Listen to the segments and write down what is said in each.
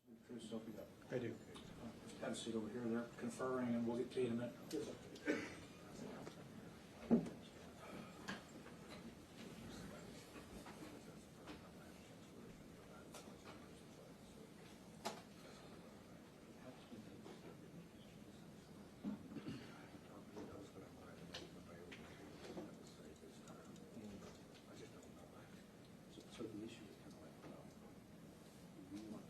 I do. Have a seat over here. They're conferring, and we'll get to you in a minute. So the issue is kind of like, we want to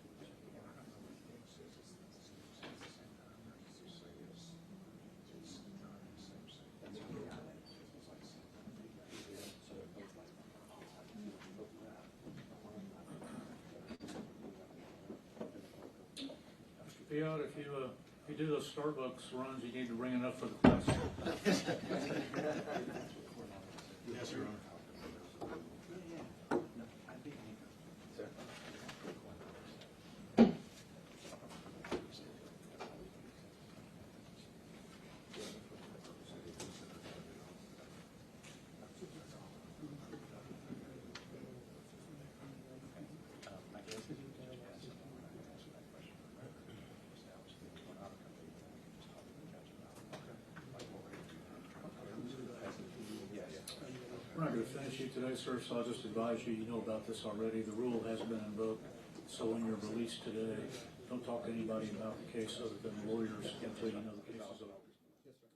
Mr. Piot, if you do those Starbucks runs, you need to bring enough for the class. Yes, Your Honor. We're not going to finish you today, sir, so I'll just advise you, you know about this already. The rule has been invoked, so when you're released today, don't talk to anybody about the case other than lawyers until you know the case is over. Yes, sir.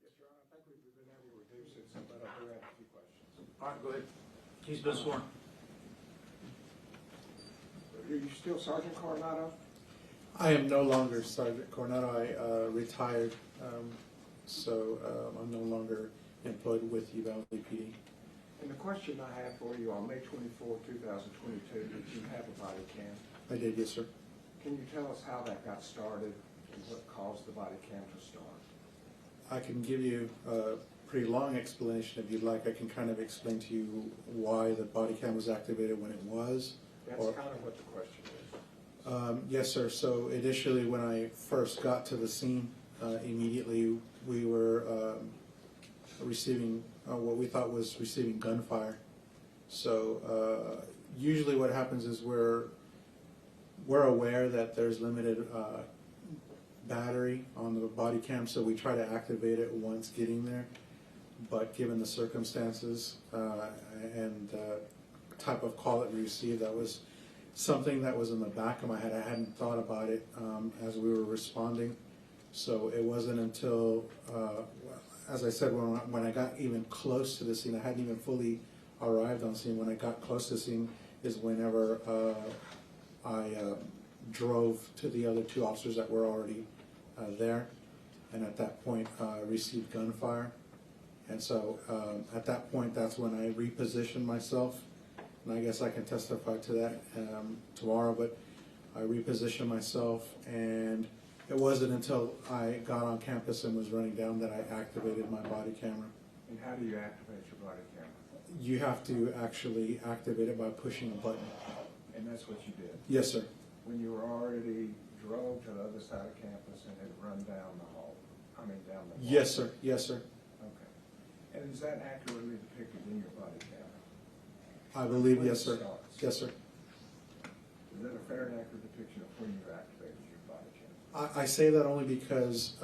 Yes, Your Honor, I think we've been able to reduce it, but I do have a few questions. All right, go ahead. He's been sworn. Are you still Sergeant Coronado? I am no longer Sergeant Coronado. I retired, so I'm no longer employed with Uvalde PD. And the question I have for you, on May 24, 2022, did you have a body cam? I did, yes, sir. Can you tell us how that got started and what caused the body cam to start? I can give you a pretty long explanation if you'd like. I can kind of explain to you why the body cam was activated when it was. That's kind of what the question is. Yes, sir. So initially when I first got to the scene, immediately we were receiving what we thought was receiving gunfire. So usually what happens is we're aware that there's limited battery on the body cam, so we try to activate it once getting there. But given the circumstances and type of call that we received, that was something that was in the back of my head. I hadn't thought about it as we were responding. So it wasn't until, as I said, when I got even close to the scene, I hadn't even fully arrived on scene. When I got close to the scene is whenever I drove to the other two officers that were already there, and at that point received gunfire. And so at that point, that's when I repositioned myself. And I guess I can testify to that tomorrow, but I repositioned myself, and it wasn't until I got on campus and was running down that I activated my body camera. And how do you activate your body camera? You have to actually activate it by pushing a button. And that's what you did? Yes, sir. When you were already drove to the other side of campus and had run down the hall, down the hall? Yes, sir. Yes, sir. Okay. And is that accurately depicted in your body camera? I believe, yes, sir. Yes, sir. Is that a fair and accurate depiction of when you activated your body camera? I say that only because,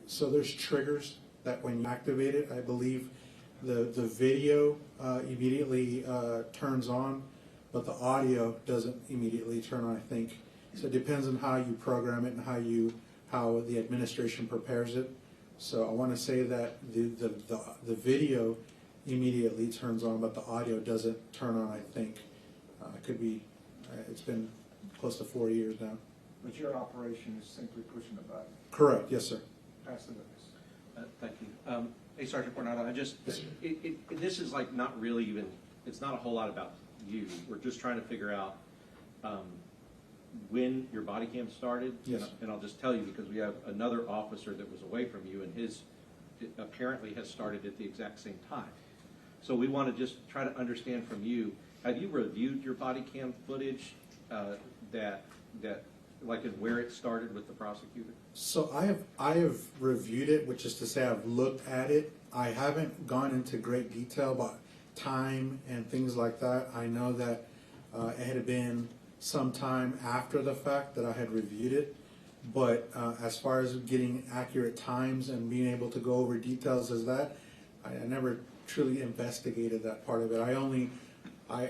so there's triggers that when you activate it, I believe the video immediately turns on, but the audio doesn't immediately turn on, I think. So it depends on how you program it and how the administration prepares it. So I want to say that the video immediately turns on, but the audio doesn't turn on, I think. It could be, it's been close to 4 years now. But your operation is simply pushing a button? Correct, yes, sir. Pass the witness. Thank you. Hey, Sergeant Coronado, this is like not really even, it's not a whole lot about you. We're just trying to figure out when your body cam started. Yes. And I'll just tell you because we have another officer that was away from you, and his apparently has started at the exact same time. So we want to just try to understand from you, have you reviewed your body cam footage like in where it started with the prosecutor? So I have reviewed it, which is to say I've looked at it. I haven't gone into great detail about time and things like that. I know that It had been some time after the fact that I had reviewed it, but as far as getting accurate times and being able to go over details as that, I never truly investigated that part of it.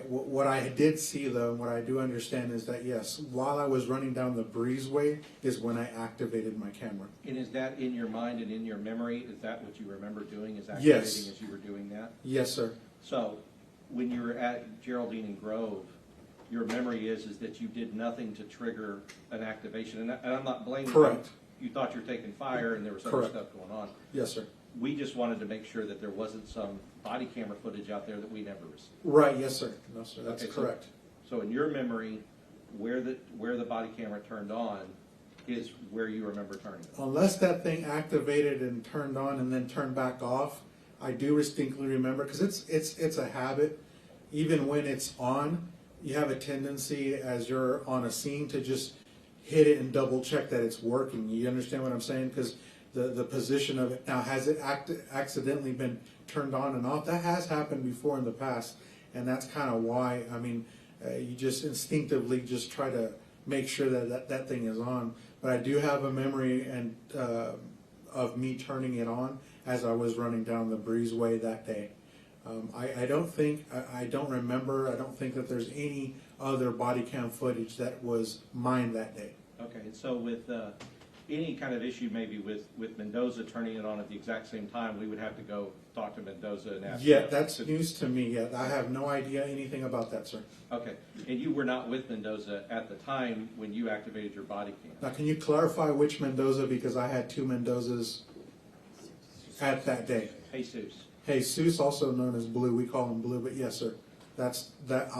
What I did see though, and what I do understand is that yes, while I was running down the breezeway is when I activated my camera. And is that in your mind and in your memory? Is that what you remember doing, is activating Yes. as you were doing that? Yes, sir. So when you were at Geraldine and Grove, your memory is that you did nothing to trigger an activation. And I'm not blaming Correct. you. You thought you were taking fire and there was other Correct. stuff going on. Yes, sir. We just wanted to make sure that there wasn't some body camera footage out there that we never received. Right. Yes, sir. No, sir. That's Okay, so- correct. So in your memory, where the body camera turned on is where you remember turning it. Unless that thing activated and turned on and then turned back off, I do distinctly remember, because it's a habit. Even when it's on, you have a tendency as you're on a scene to just hit it and double check that it's working. You understand what I'm saying? Because the position of it now, has it accidentally been turned on and off? That has happened before in the past, and that's kind of why. I mean, you just instinctively just try to make sure that thing is on. But I do have a memory and of me turning it on as I was running down the breezeway that day. I don't remember. I don't think that there's any other body cam footage that was mine that day. Okay, and so with any kind of issue maybe with Mendoza turning it on at the exact same time, we would have to go talk to Mendoza and ask. Yeah, that's news to me. Yeah, I have no idea anything about that, sir. Okay, and you were not with Mendoza at the time when you activated your body cam? Now, can you clarify which Mendoza? Because I had two Mendozas at that day. Jesus. Jesus, also known as Blue. We call him Blue, but yes, sir. That's that.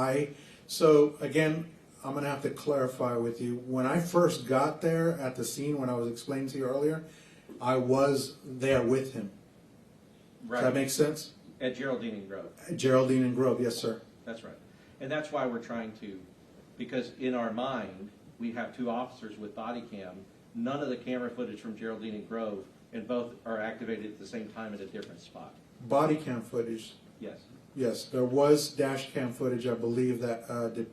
So again, I'm going to have to clarify with you. When I first got there at the scene, when I was explaining to you earlier, I was there with him. Right. Does that make sense? At Geraldine and Grove. Geraldine and Grove, yes, sir. That's right. And that's why we're trying to, because in our mind, we have two officers with body cam, none of the camera footage from Geraldine and Grove, and both are activated at the same time at a different spot. Body cam footage. Yes. Yes, there was dash cam footage, I believe, that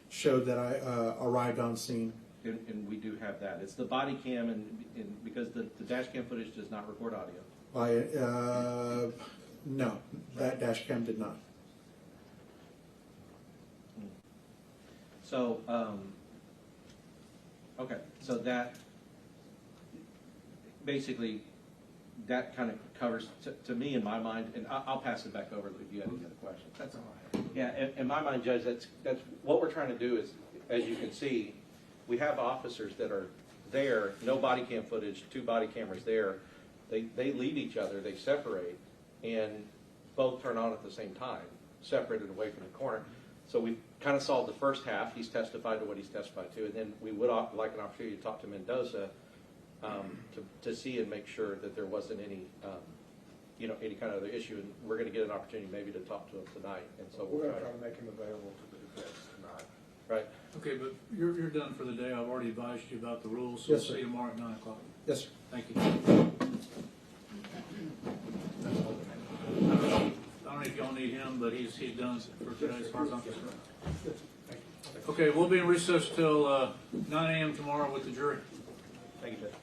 showed that I arrived on scene. And we do have that. It's the body cam, and because the dash cam footage does not record audio. No, that dash cam did not. So, okay, so that, basically, that kind of covers, to me, in my mind, and I'll pass it back over if you have any other questions. That's all I have. Yeah, in my mind, Judge, that's what we're trying to do is, as you can see, we have officers that are there, no body cam footage, two body cameras there. They leave each other, they separate, and both turn on at the same time, separated away from the corner. So we kind of solved the first half. He's testified to what he's testified to, and then we would like an opportunity to talk to Mendoza to see and make sure that there wasn't any, any kind of other issue. And we're going to get an opportunity maybe to talk to him tonight. And so We're we'll going to try try to make him available to the defense tonight. Right. Okay, but you're done for the day. I've already advised you about the rules, so Yes, we'll sir. see you tomorrow at 9 o'clock. Yes, sir. Thank you. I don't know if y'all need him, but he's done for today as far as I'm concerned. Okay, we'll be in recess till 9 a.m. tomorrow with the jury. Thank you, Judge.